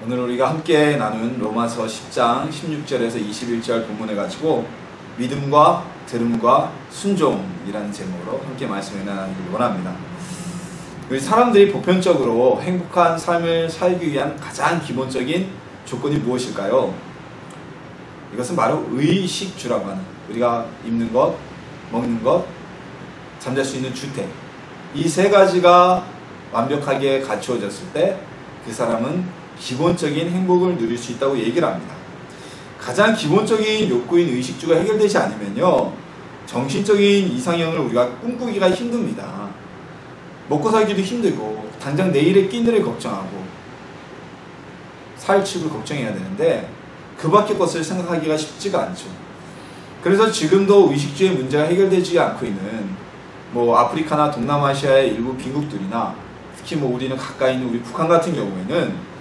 오늘 우리가 함께 나눈 로마서 10장 16절에서 21절 본문을 가지고 믿음과 들음과 순종이라는 제목으로 함께 말씀을 나누기를 원합니다. 우리 사람들이 보편적으로 행복한 삶을 살기 위한 가장 기본적인 조건이 무엇일까요? 이것은 바로 의식주라고 하는, 우리가 입는 것, 먹는 것, 잠잘 수 있는 주택, 이 세 가지가 완벽하게 갖추어졌을 때 그 사람은 기본적인 행복을 누릴 수 있다고 얘기를 합니다. 가장 기본적인 욕구인 의식주가 해결되지 않으면요, 정신적인 이상형을 우리가 꿈꾸기가 힘듭니다. 먹고 살기도 힘들고 당장 내일의 끼니를 걱정하고 사회축을 걱정해야 되는데 그 밖의 것을 생각하기가 쉽지가 않죠. 그래서 지금도 의식주의 문제가 해결되지 않고 있는 아프리카나 동남아시아의 일부 빈국들이나 특히 우리는 가까이 있는 우리 북한 같은 경우에는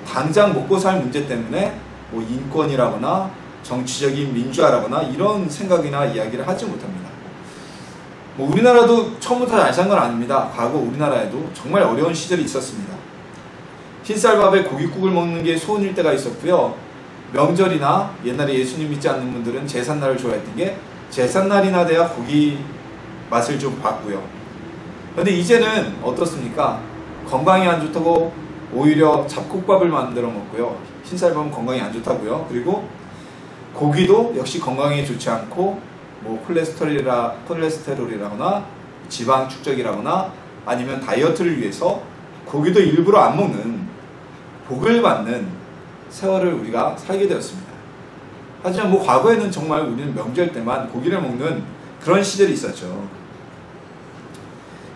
당장 먹고 살 문제 때문에 인권이라거나 정치적인 민주화라거나 이런 생각이나 이야기를 하지 못합니다. 우리나라도 처음부터 잘 산 건 아닙니다. 과거 우리나라에도 정말 어려운 시절이 있었습니다. 흰쌀밥에 고깃국을 먹는 게 소원일 때가 있었고요. 명절이나 옛날에 예수님 믿지 않는 분들은 제삿날을 좋아했던 게 제삿날이나 돼야 고기 맛을 좀 봤고요. 그런데 이제는 어떻습니까? 건강이 안 좋다고 오히려 잡곡밥을 만들어 먹고요. 흰쌀밥은 건강이 안 좋다고요. 그리고 고기도 역시 건강에 좋지 않고 콜레스테롤이라거나 지방 축적이라거나 아니면 다이어트를 위해서 고기도 일부러 안 먹는, 복을 받는 세월을 우리가 살게 되었습니다. 하지만 과거에는 정말 우리는 명절 때만 고기를 먹는 그런 시절이 있었죠.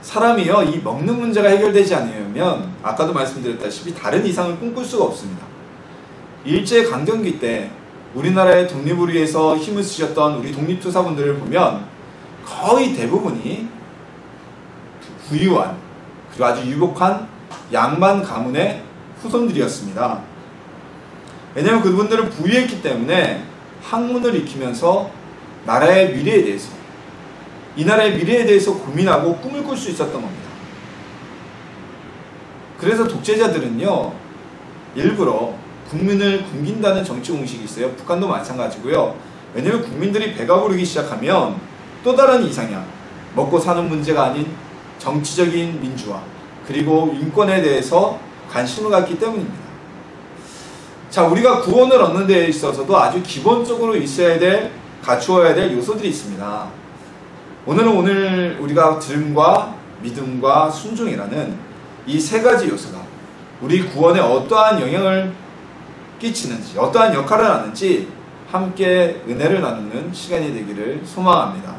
사람이요, 이 먹는 문제가 해결되지 않으면 아까도 말씀드렸다시피 다른 이상을 꿈꿀 수가 없습니다. 일제강점기 때 우리나라의 독립을 위해서 힘을 쓰셨던 우리 독립투사분들을 보면 거의 대부분이 부유한, 그리고 아주 유복한 양반 가문의 후손들이었습니다. 왜냐하면 그분들은 부유했기 때문에 학문을 익히면서 나라의 미래에 대해서, 이 나라의 미래에 대해서 고민하고 꿈을 꿀 수 있었던 겁니다. 그래서 독재자들은요, 일부러 국민을 굶긴다는 정치 공식이 있어요. 북한도 마찬가지고요. 왜냐하면 국민들이 배가 부르기 시작하면 또 다른 이상향, 먹고 사는 문제가 아닌 정치적인 민주화, 그리고 인권에 대해서 관심을 갖기 때문입니다. 자, 우리가 구원을 얻는 데 있어서도 아주 기본적으로 있어야 될, 갖추어야 될 요소들이 있습니다. 오늘 우리가 들음과 믿음과 순종이라는 이 세 가지 요소가 우리 구원에 어떠한 영향을 끼치는지, 어떠한 역할을 하는지 함께 은혜를 나누는 시간이 되기를 소망합니다.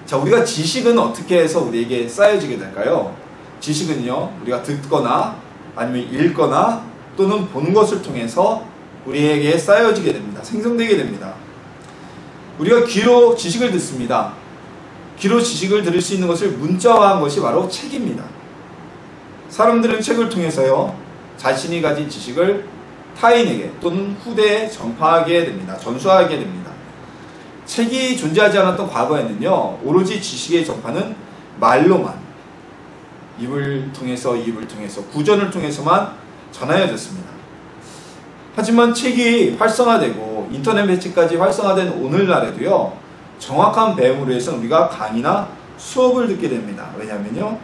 자, 우리가 지식은 어떻게 해서 우리에게 쌓여지게 될까요? 지식은요, 우리가 듣거나 아니면 읽거나 또는 보는 것을 통해서 우리에게 쌓여지게 됩니다. 생성되게 됩니다. 우리가 귀로 지식을 듣습니다. 귀로 지식을 들을 수 있는 것을 문자화한 것이 바로 책입니다. 사람들은 책을 통해서요, 자신이 가진 지식을 타인에게 또는 후대에 전파하게 됩니다. 전수하게 됩니다. 책이 존재하지 않았던 과거에는요, 오로지 지식의 전파는 말로만, 입을 통해서 구전을 통해서만 전하여졌습니다. 하지만 책이 활성화되고 인터넷 매체까지 활성화된 오늘날에도요, 정확한 배움을 위해서 우리가 강의나 수업을 듣게 됩니다. 왜냐하면요,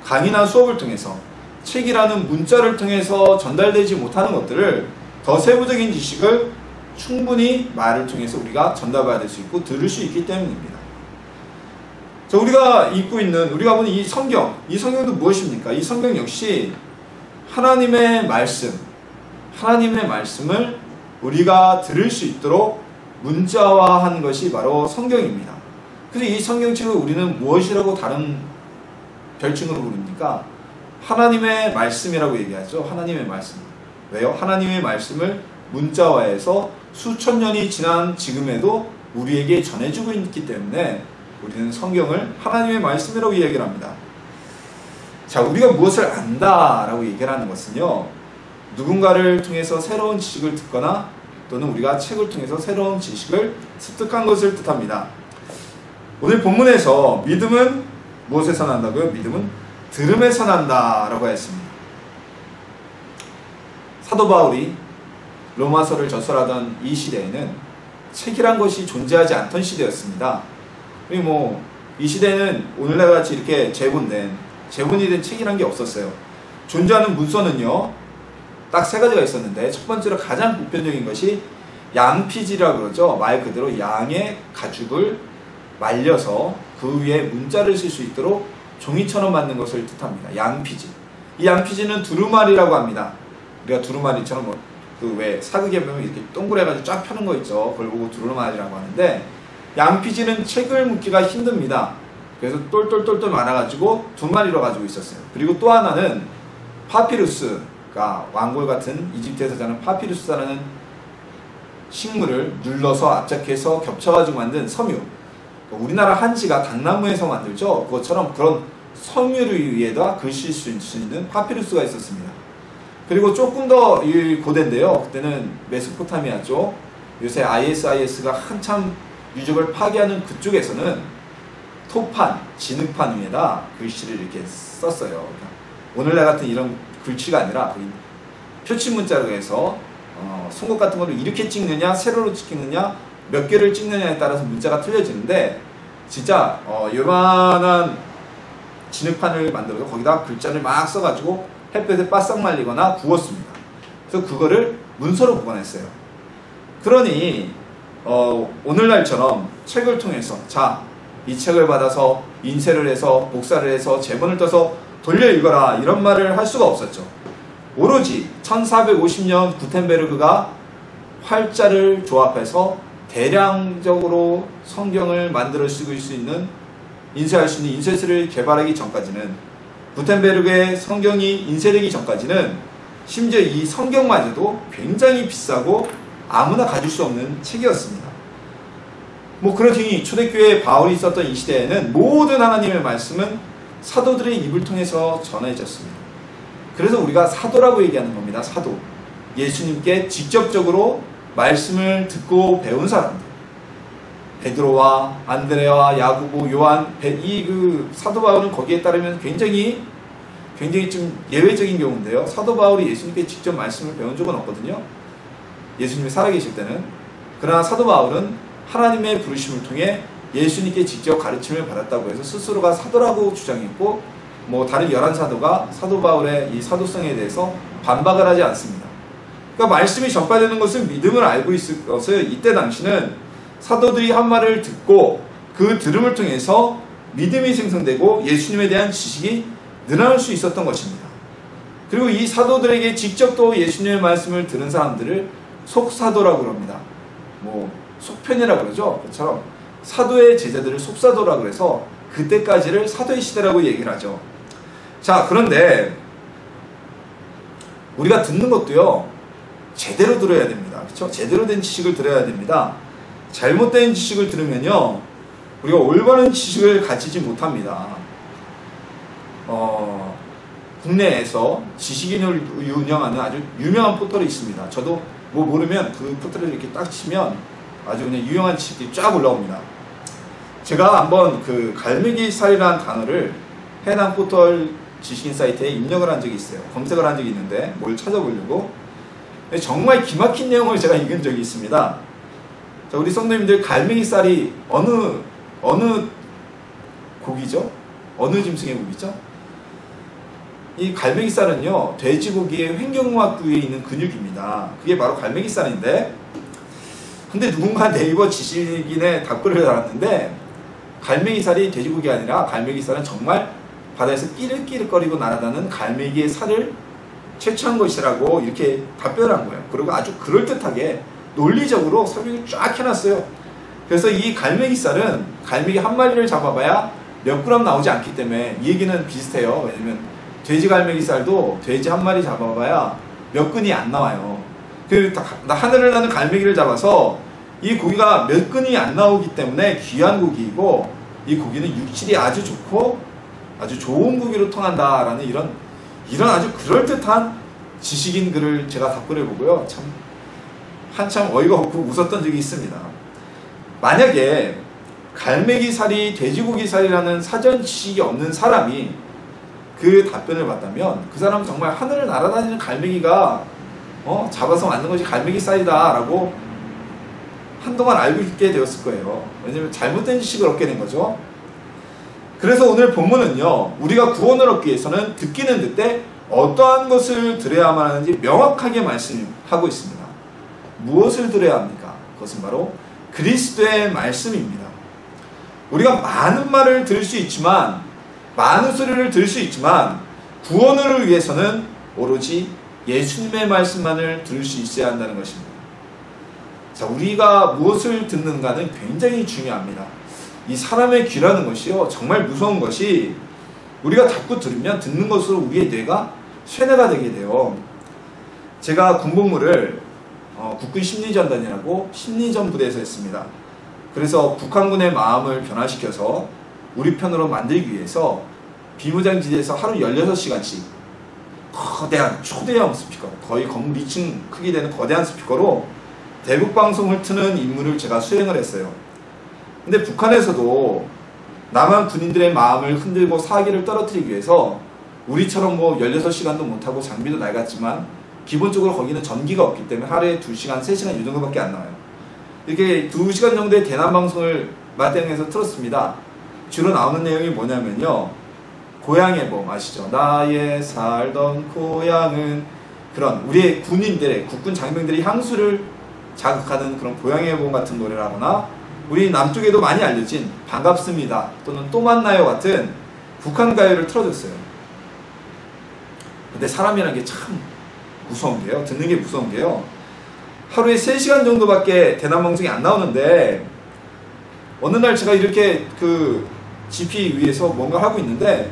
강의나 수업을 통해서, 책이라는 문자를 통해서 전달되지 못하는 것들을, 더 세부적인 지식을 충분히 말을 통해서 우리가 전달받을 수 있고 들을 수 있기 때문입니다. 자, 우리가 읽고 있는, 우리가 보는 이 성경도 무엇입니까? 이 성경 역시 하나님의 말씀을 우리가 들을 수 있도록 문자화한 것이 바로 성경입니다. 그래서 이 성경책을 우리는 무엇이라고 다른 별칭으로 부릅니까? 하나님의 말씀이라고 얘기하죠. 하나님의 말씀. 왜요? 하나님의 말씀을 문자화해서 수천 년이 지난 지금에도 우리에게 전해주고 있기 때문에 우리는 성경을 하나님의 말씀이라고 얘기를 합니다. 자, 우리가 무엇을 안다라고 얘기를 하는 것은요, 누군가를 통해서 새로운 지식을 듣거나 또는 우리가 책을 통해서 새로운 지식을 습득한 것을 뜻합니다. 오늘 본문에서 믿음은 무엇에서 난다고요? 믿음은 들음에서 난다라고 했습니다. 사도 바울이 로마서를 저술하던 이 시대에는 책이란 것이 존재하지 않던 시대였습니다. 그리고 뭐 이 시대는 오늘날 같이 이렇게 제본이 된 책이란 게 없었어요. 존재하는 문서는요 딱 세 가지가 있었는데, 첫 번째로 가장 보편적인 것이 양피지라고 그러죠. 말 그대로 양의 가죽을 말려서 그 위에 문자를 쓸 수 있도록 종이처럼 만든 것을 뜻합니다. 양피지. 이 양피지는 두루마리라고 합니다. 우리가 두루마리처럼 뭐 그 왜 사극에 보면 이렇게 동그래가지고 쫙 펴는 거 있죠. 그걸 보고 두루마리라고 하는데, 양피지는 책을 묶기가 힘듭니다. 그래서 똘똘똘똘 많아가지고 두 마리로 가지고 있었어요. 그리고 또 하나는 파피루스가 왕골 같은 이집트에서 자는 파피루스라는 식물을 눌러서 압착해서 겹쳐가지고 만든 섬유. 우리나라 한지가 당나무에서 만들죠. 그것처럼 그런 섬유를 위에다 글씨 쓸 수 있는 파피루스가 있었습니다. 그리고 조금 더 고대인데요. 그때는 메소포타미아 쪽, 요새 ISIS가 한참 유적을 파괴하는 그쪽에서는 토판, 진흙판 위에다 글씨를 이렇게 썼어요. 그러니까 오늘날 같은 이런 글씨가 아니라 표치 문자로 해서 송곳 같은 거를 이렇게 찍느냐, 세로로 찍느냐, 몇 개를 찍느냐에 따라서 문자가 틀려지는데, 진짜 요만한 진흙판을 만들어서 거기다 글자를 막 써가지고 햇볕에 바싹 말리거나 구웠습니다. 그래서 그거를 문서로 보관했어요. 그러니 오늘날처럼 책을 통해서 이 책을 받아서 인쇄를 해서 복사를 해서 제본을 떠서 돌려 읽어라 이런 말을 할 수가 없었죠. 오로지 1450년 구텐베르그가 활자를 조합해서 대량적으로 성경을 만들어 쓸 수 있는, 인쇄할 수 있는 인쇄술을 개발하기 전까지는, 구텐베르그의 성경이 인쇄되기 전까지는 심지어 이 성경마저도 굉장히 비싸고 아무나 가질 수 없는 책이었습니다. 뭐 그러니 초대교회 바울이 있었던 이 시대에는 모든 하나님의 말씀은 사도들의 입을 통해서 전해졌습니다. 그래서 우리가 사도라고 얘기하는 겁니다. 사도. 예수님께 직접적으로 말씀을 듣고 배운 사람들. 베드로와 안드레와 야고보, 요한, 사도 바울은 거기에 따르면 굉장히 좀 예외적인 경우인데요. 사도 바울이 예수님께 직접 말씀을 배운 적은 없거든요. 예수님이 살아계실 때는. 그러나 사도 바울은 하나님의 부르심을 통해 예수님께 직접 가르침을 받았다고 해서 스스로가 사도라고 주장했고, 뭐 다른 11사도가 사도 바울의 이 사도성에 대해서 반박을 하지 않습니다. 그러니까 말씀이 전파되는 것을 믿음을 알고 있을 것을, 이때 당시는 사도들이 한 말을 듣고 그 들음을 통해서 믿음이 생성되고 예수님에 대한 지식이 늘어날 수 있었던 것입니다. 그리고 이 사도들에게 직접 또 예수님의 말씀을 들은 사람들을 속사도라고 합니다. 뭐 속편이라고 그러죠. 그처럼 사도의 제자들을 속사도라고 해서 그때까지를 사도의 시대라고 얘기를 하죠. 자, 그런데 우리가 듣는 것도요, 제대로 들어야 됩니다. 그렇죠? 제대로 된 지식을 들어야 됩니다. 잘못된 지식을 들으면요, 우리가 올바른 지식을 가지지 못합니다. 국내에서 지식인을 운영하는 아주 유명한 포털이 있습니다. 저도 뭐 모르면 그 포털을 이렇게 딱 치면 아주 그냥 유용한 지식들이 쫙 올라옵니다. 제가 한번 그 갈매기살이라는 단어를 해당 포털 지식인 사이트에 입력을 한 적이 있어요. 검색을 한 적이 있는데 뭘 찾아보려고. 정말 기막힌 내용을 제가 읽은 적이 있습니다. 자, 우리 성도님들, 갈매기살이 어느 고기죠? 어느 짐승의 고기죠? 이 갈매기살은요, 돼지고기의 횡격막 부위에 있는 근육입니다. 그게 바로 갈매기살인데, 근데 누군가 네이버 지식인의 답글을 달았는데, 갈매기살이 돼지고기가 아니라 갈매기살은 정말 바다에서 끼륵끼륵거리고 날아다니는 갈매기의 살을 채취한 것이라고 이렇게 답변한 거예요. 그리고 아주 그럴듯하게 논리적으로 설명을 쫙 해놨어요. 그래서 이 갈매기살은 갈매기 한 마리를 잡아봐야 몇 그램 나오지 않기 때문에, 이 얘기는 비슷해요. 왜냐면 돼지 갈매기살도 돼지 한 마리 잡아봐야 몇 근이 안 나와요. 하늘을 나는 갈매기를 잡아서 이 고기가 몇 근이 안 나오기 때문에 귀한 고기이고, 이 고기는 육질이 아주 좋고 아주 좋은 고기로 통한다라는 이런 아주 그럴듯한 지식인 글을 제가 답글을 보고요, 참 한참 어이가 없고 웃었던 적이 있습니다. 만약에 갈매기살이 돼지고기살이라는 사전 지식이 없는 사람이 그 답변을 받다면, 그 사람은 정말 하늘을 날아다니는 갈매기가 잡아서 만든 것이 갈매기 쌀이다 라고 한동안 알고 있게 되었을 거예요. 왜냐면 잘못된 지식을 얻게 된 거죠. 그래서 오늘 본문은요, 우리가 구원을 얻기 위해서는 듣기는 듣되 어떠한 것을 들어야만 하는지 명확하게 말씀하고 있습니다. 무엇을 들어야 합니까? 그것은 바로 그리스도의 말씀입니다. 우리가 많은 말을 들을 수 있지만, 많은 소리를 들을 수 있지만, 구원을 위해서는 오로지 예수님의 말씀만을 들을 수 있어야 한다는 것입니다. 자, 우리가 무엇을 듣는가는 굉장히 중요합니다. 이 사람의 귀라는 것이요, 정말 무서운 것이 우리가 자꾸 들으면 듣는 것으로 우리의 뇌가 쇠뇌가 되게 돼요. 제가 군복무를 국군 심리전단이라고 심리전 부대에서 했습니다. 그래서 북한군의 마음을 변화시켜서 우리 편으로 만들기 위해서 비무장지대에서 하루 16시간씩 거대한 초대형 스피커, 거의 건물 2층 크기 되는 거대한 스피커로 대북방송을 트는 임무를 제가 수행을 했어요. 근데 북한에서도 남한 군인들의 마음을 흔들고 사기를 떨어뜨리기 위해서 우리처럼 16시간도 못하고 장비도 낡았지만 기본적으로 거기는 전기가 없기 때문에 하루에 2시간, 3시간 이 정도밖에 안 나와요. 이렇게 2시간 정도의 대남방송을 맞대응해서 틀었습니다. 주로 나오는 내용이 뭐냐면요, 고향의 봄 아시죠? 나의 살던 고향은, 그런 우리의 군인들의, 국군 장병들의 향수를 자극하는 그런 고향의 봄 같은 노래를 하거나, 우리 남쪽에도 많이 알려진 반갑습니다 또는 또 만나요 같은 북한 가요를 틀어줬어요. 근데 사람이라는 게 참 무서운 게요, 듣는 게 무서운 게요, 하루에 3시간 정도밖에 대남방송이 안 나오는데 어느 날 제가 이렇게 그 GP 위에서 뭔가 하고 있는데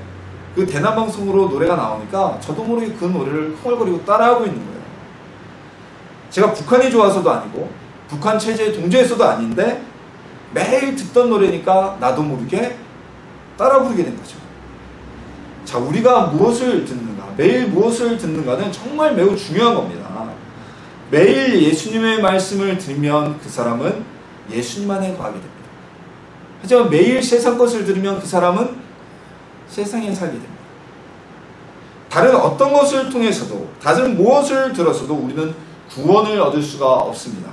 그 대남방송으로 노래가 나오니까 저도 모르게 그 노래를 흥얼거리고 따라하고 있는 거예요. 제가 북한이 좋아서도 아니고 북한 체제에 동조해서도 아닌데 매일 듣던 노래니까 나도 모르게 따라 부르게 된 거죠. 자, 우리가 무엇을 듣는가, 매일 무엇을 듣는가는 정말 매우 중요한 겁니다. 매일 예수님의 말씀을 들으면 그 사람은 예수님 안에 거하게 됩니다. 하지만 매일 세상 것을 들으면 그 사람은 세상에 살게 됩니다. 다른 어떤 것을 통해서도, 다른 무엇을 들어서도 우리는 구원을 얻을 수가 없습니다.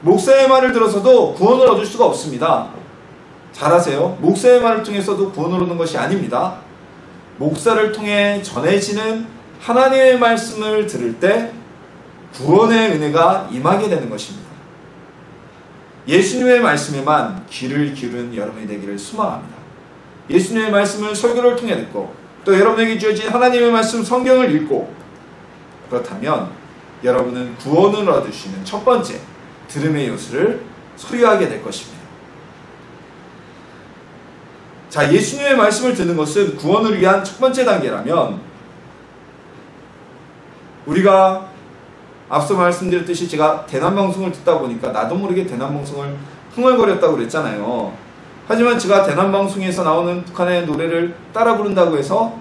목사의 말을 들어서도 구원을 얻을 수가 없습니다. 잘 아세요? 목사의 말을 통해서도 구원을 얻는 것이 아닙니다. 목사를 통해 전해지는 하나님의 말씀을 들을 때 구원의 은혜가 임하게 되는 것입니다. 예수님의 말씀에만 귀를 기울인 여러분이 되기를 소망합니다. 예수님의 말씀을 설교를 통해 듣고 또 여러분에게 주어진 하나님의 말씀 성경을 읽고, 그렇다면 여러분은 구원을 얻을 수 있는 첫 번째 들음의 요소를 소유하게 될 것입니다. 자, 예수님의 말씀을 듣는 것은 구원을 위한 첫 번째 단계라면, 우리가 앞서 말씀드렸듯이 제가 대남방송을 듣다 보니까 나도 모르게 대남방송을 흥얼거렸다고 그랬잖아요. 하지만 제가 대남방송에서 나오는 북한의 노래를 따라 부른다고 해서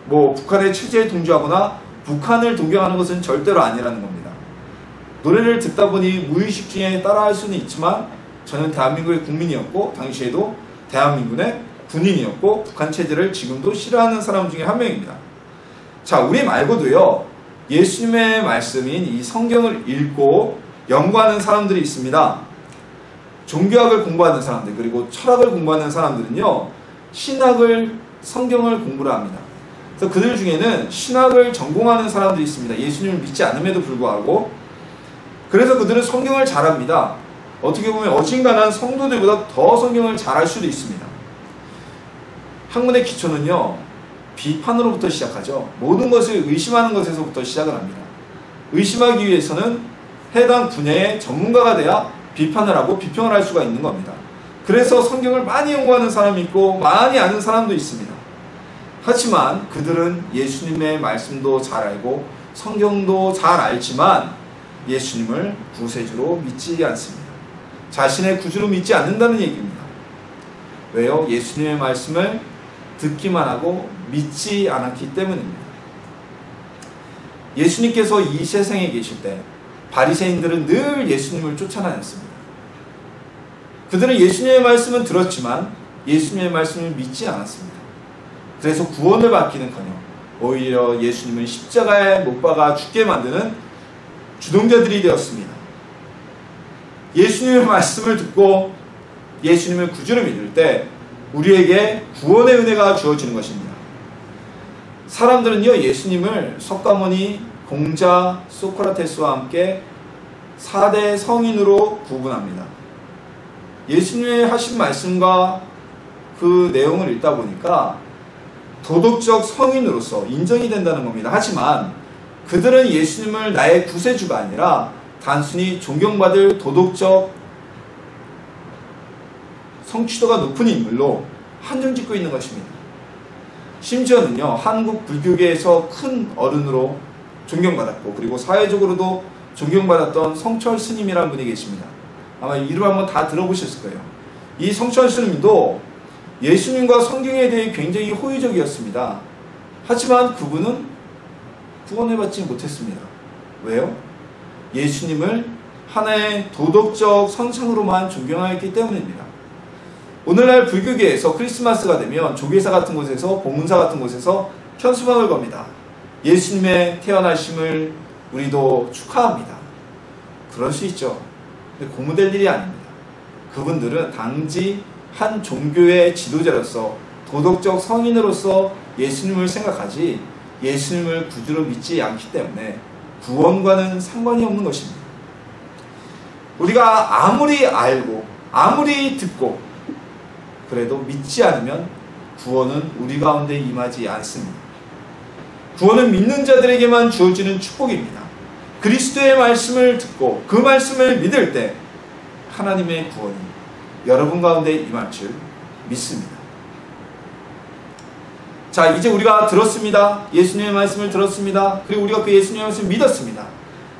북한의 체제에 동조하거나 북한을 동경하는 것은 절대로 아니라는 겁니다. 노래를 듣다 보니 무의식 중에 따라할 수는 있지만 저는 대한민국의 국민이었고 당시에도 대한민국의 군인이었고 북한 체제를 지금도 싫어하는 사람 중에 한 명입니다. 자, 우리 말고도요, 예수님의 말씀인 이 성경을 읽고 연구하는 사람들이 있습니다. 종교학을 공부하는 사람들, 그리고 철학을 공부하는 사람들은요, 신학을, 성경을 공부를 합니다. 그래서 그들 중에는 신학을 전공하는 사람들이 있습니다. 예수님을 믿지 않음에도 불구하고. 그래서 그들은 성경을 잘합니다. 어떻게 보면 어중간한 성도들보다 더 성경을 잘할 수도 있습니다. 학문의 기초는요, 비판으로부터 시작하죠. 모든 것을 의심하는 것에서부터 시작을 합니다. 의심하기 위해서는 해당 분야의 전문가가 돼야 비판을 하고 비평을 할 수가 있는 겁니다. 그래서 성경을 많이 연구하는 사람이 있고 많이 아는 사람도 있습니다. 하지만 그들은 예수님의 말씀도 잘 알고 성경도 잘 알지만 예수님을 구세주로 믿지 않습니다. 자신의 구주로 믿지 않는다는 얘기입니다. 왜요? 예수님의 말씀을 듣기만 하고 믿지 않았기 때문입니다. 예수님께서 이 세상에 계실 때 바리새인들은 늘 예수님을 쫓아다녔습니다. 그들은 예수님의 말씀은 들었지만 예수님의 말씀을 믿지 않았습니다. 그래서 구원을 받기는커녕 오히려 예수님을 십자가에 못 박아 죽게 만드는 주동자들이 되었습니다. 예수님의 말씀을 듣고 예수님의 구주를 믿을 때 우리에게 구원의 은혜가 주어지는 것입니다. 사람들은요, 예수님을 석가모니, 공자, 소크라테스와 함께 4대 성인으로 구분합니다. 예수님의 하신 말씀과 그 내용을 읽다 보니까 도덕적 성인으로서 인정이 된다는 겁니다. 하지만 그들은 예수님을 나의 구세주가 아니라 단순히 존경받을 도덕적 성취도가 높은 인물로 한정짓고 있는 것입니다. 심지어는요, 한국 불교계에서 큰 어른으로 존경받았고, 그리고 사회적으로도 존경받았던 성철 스님이라는 분이 계십니다. 아마 이름 한번 다 들어보셨을 거예요. 이 성철 스님도 예수님과 성경에 대해 굉장히 호의적이었습니다. 하지만 그분은 구원을 받지 못했습니다. 왜요? 예수님을 하나의 도덕적 선상으로만 존경하였기 때문입니다. 오늘날 불교계에서 크리스마스가 되면 조계사 같은 곳에서, 봉문사 같은 곳에서 현수막을 겁니다. 예수님의 태어나심을 우리도 축하합니다. 그럴 수 있죠. 근데 고무될 일이 아닙니다. 그분들은 단지 한 종교의 지도자로서, 도덕적 성인으로서 예수님을 생각하지 예수님을 구주로 믿지 않기 때문에 구원과는 상관이 없는 것입니다. 우리가 아무리 알고 아무리 듣고 그래도 믿지 않으면 구원은 우리 가운데 임하지 않습니다. 구원은 믿는 자들에게만 주어지는 축복입니다. 그리스도의 말씀을 듣고 그 말씀을 믿을 때 하나님의 구원이 여러분 가운데 임할 줄 믿습니다. 자, 이제 우리가 들었습니다. 예수님의 말씀을 들었습니다. 그리고 우리가 그 예수님의 말씀을 믿었습니다.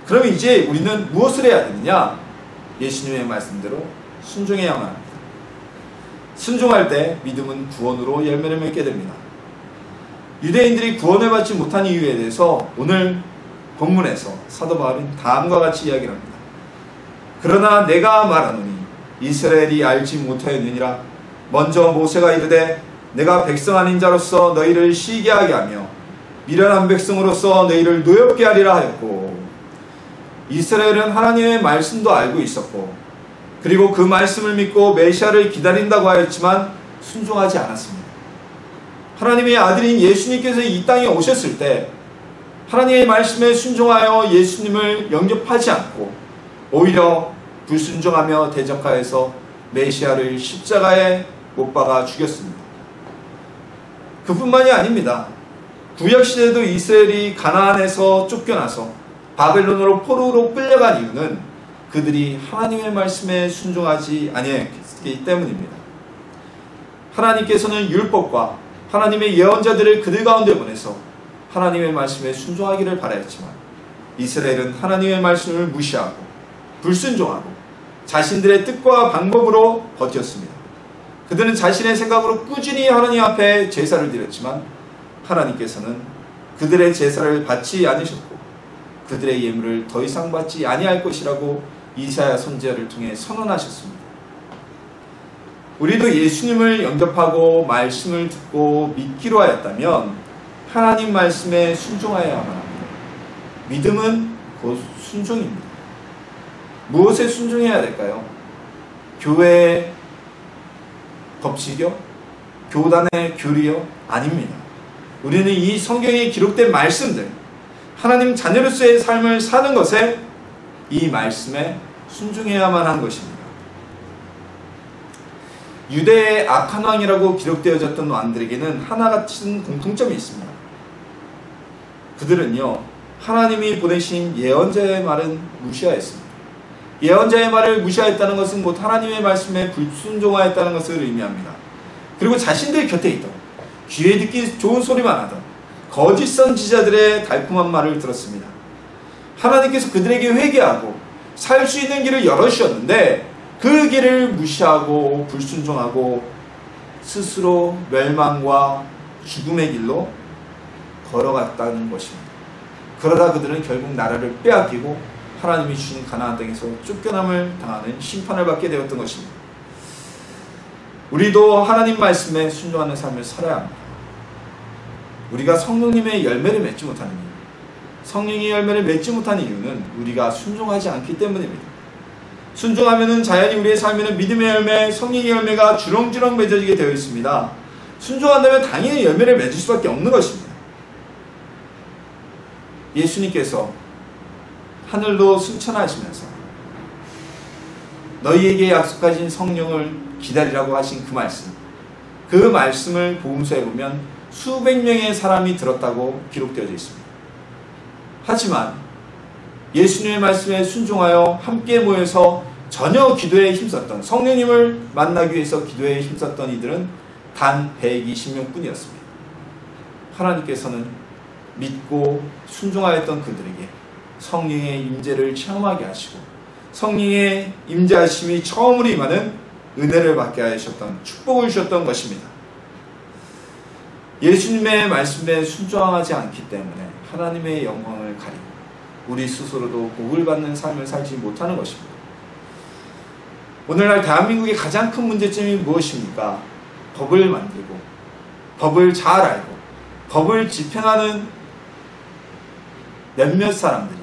그러면 이제 우리는 무엇을 해야 되느냐? 예수님의 말씀대로 순종해야만 합니다. 순종할 때 믿음은 구원으로 열매를 맺게 됩니다. 유대인들이 구원을 받지 못한 이유에 대해서 오늘 본문에서 사도 바울은 다음과 같이 이야기를 합니다. 그러나 내가 말하노니 이스라엘이 알지 못하였느니라. 먼저 모세가 이르되 내가 백성 아닌 자로서 너희를 쉬게 하게 하며 미련한 백성으로서 너희를 노엽게 하리라 하였고, 이스라엘은 하나님의 말씀도 알고 있었고 그리고 그 말씀을 믿고 메시아를 기다린다고 하였지만 순종하지 않았습니다. 하나님의 아들인 예수님께서 이 땅에 오셨을 때 하나님의 말씀에 순종하여 예수님을 영접하지 않고 오히려 불순종하며 대적하여서 메시아를 십자가에 못 박아 죽였습니다. 그뿐만이 아닙니다. 구약시대에도 이스라엘이 가나안에서 쫓겨나서 바벨론으로 포로로 끌려간 이유는 그들이 하나님의 말씀에 순종하지 아니했기 때문입니다. 하나님께서는 율법과 하나님의 예언자들을 그들 가운데 보내서 하나님의 말씀에 순종하기를 바라였지만 이스라엘은 하나님의 말씀을 무시하고 불순종하고 자신들의 뜻과 방법으로 버텼습니다. 그들은 자신의 생각으로 꾸준히 하나님 앞에 제사를 드렸지만 하나님께서는 그들의 제사를 받지 않으셨고 그들의 예물을 더 이상 받지 아니할 것이라고 이사야 선지자를 통해 선언하셨습니다. 우리도 예수님을 영접하고 말씀을 듣고 믿기로 하였다면 하나님 말씀에 순종하여야만 합니다. 믿음은 곧 순종입니다. 무엇에 순종해야 될까요? 교회의 법칙이요? 교단의 교리요? 아닙니다. 우리는 이 성경에 기록된 말씀들, 하나님 자녀로서의 삶을 사는 것에 이 말씀에 순종해야만 하는 것입니다. 유대의 악한 왕이라고 기록되어졌던 왕들에게는 하나같은 공통점이 있습니다. 그들은요, 하나님이 보내신 예언자의 말은 무시하였습니다. 예언자의 말을 무시하였다는 것은 곧 하나님의 말씀에 불순종하였다는 것을 의미합니다. 그리고 자신들 곁에 있던, 귀에 듣기 좋은 소리만 하던 거짓 선지자들의 달콤한 말을 들었습니다. 하나님께서 그들에게 회개하고 살 수 있는 길을 열어주셨는데 그 길을 무시하고 불순종하고 스스로 멸망과 죽음의 길로 걸어갔다는 것입니다. 그러다 그들은 결국 나라를 빼앗기고 하나님이 주신 가나안 땅에서 쫓겨남을 당하는 심판을 받게 되었던 것입니다. 우리도 하나님 말씀에 순종하는 삶을 살아야 합니다. 우리가 성령님의 열매를 맺지 못하는 이유, 성령의 열매를 맺지 못하는 이유는 우리가 순종하지 않기 때문입니다. 순종하면은 자연히 우리의 삶에는 믿음의 열매, 성령의 열매가 주렁주렁 맺어지게 되어 있습니다. 순종한다면 당연히 열매를 맺을 수밖에 없는 것입니다. 예수님께서 하늘로 승천하시면서 너희에게 약속하신 성령을 기다리라고 하신 그 말씀, 그 말씀을 복음서에 보면 수백 명의 사람이 들었다고 기록되어 있습니다. 하지만 예수님의 말씀에 순종하여 함께 모여서 전혀 기도에 힘썼던, 성령님을 만나기 위해서 기도에 힘썼던 이들은 단 120명 뿐이었습니다. 하나님께서는 믿고 순종하였던 그들에게 성령의 임재를 체험하게 하시고 성령의 임재하심이 처음으로 임하는 은혜를 받게 하셨던, 축복을 주셨던 것입니다. 예수님의 말씀에 순종하지 않기 때문에 하나님의 영광을 가리고 우리 스스로도 복을 받는 삶을 살지 못하는 것입니다. 오늘날 대한민국의 가장 큰 문제점이 무엇입니까? 법을 만들고 법을 잘 알고 법을 집행하는 몇몇 사람들이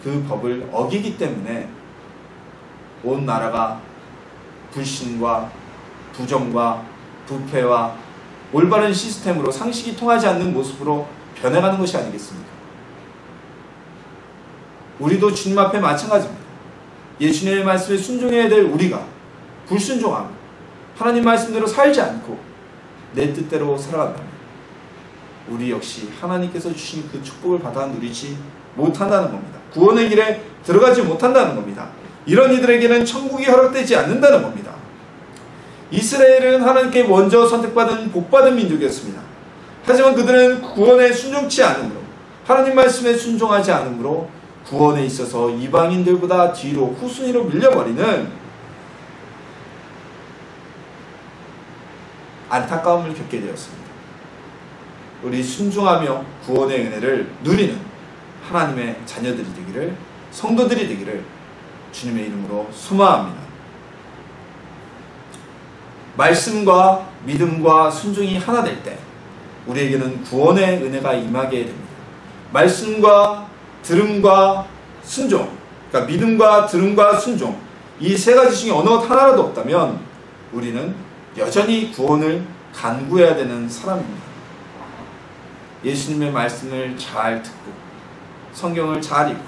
그 법을 어기기 때문에 온 나라가 불신과 부정과 부패와 올바른 시스템으로 상식이 통하지 않는 모습으로 변해가는 것이 아니겠습니까? 우리도 주님 앞에 마찬가지입니다. 예수님의 말씀에 순종해야 될 우리가 불순종하고 하나님 말씀대로 살지 않고 내 뜻대로 살아간다면 우리 역시 하나님께서 주신 그 축복을 받아 누리지 못한다는 겁니다. 구원의 길에 들어가지 못한다는 겁니다. 이런 이들에게는 천국이 허락되지 않는다는 겁니다. 이스라엘은 하나님께 먼저 선택받은 복받은 민족이었습니다. 하지만 그들은 구원에 순종치 않으므로, 하나님 말씀에 순종하지 않으므로 구원에 있어서 이방인들보다 뒤로 후순위로 밀려버리는 안타까움을 겪게 되었습니다. 우리 순종하며 구원의 은혜를 누리는 하나님의 자녀들이 되기를, 성도들이 되기를 주님의 이름으로 소망합니다. 말씀과 믿음과 순종이 하나 될 때 우리에게는 구원의 은혜가 임하게 됩니다. 말씀과 들음과 순종, 그러니까 믿음과 들음과 순종, 이 세 가지 중에 어느 것 하나라도 없다면 우리는 여전히 구원을 간구해야 되는 사람입니다. 예수님의 말씀을 잘 듣고 성경을 잘 읽고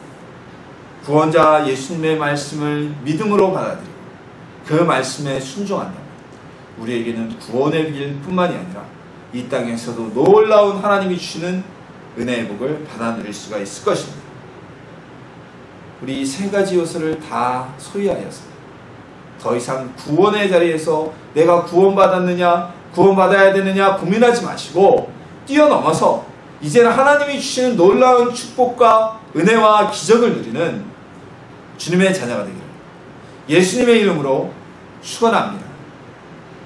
구원자 예수님의 말씀을 믿음으로 받아들이고 그 말씀에 순종한다면 우리에게는 구원의 길뿐만이 아니라 이 땅에서도 놀라운 하나님이 주시는 은혜의 복을 받아 누릴 수가 있을 것입니다. 우리 이 세 가지 요소를 다 소유하여서 더 이상 구원의 자리에서 내가 구원받았느냐, 구원받아야 되느냐 고민하지 마시고 뛰어넘어서 이제는 하나님이 주시는 놀라운 축복과 은혜와 기적을 누리는 주님의 자녀가 되기를 예수님의 이름으로 축원합니다.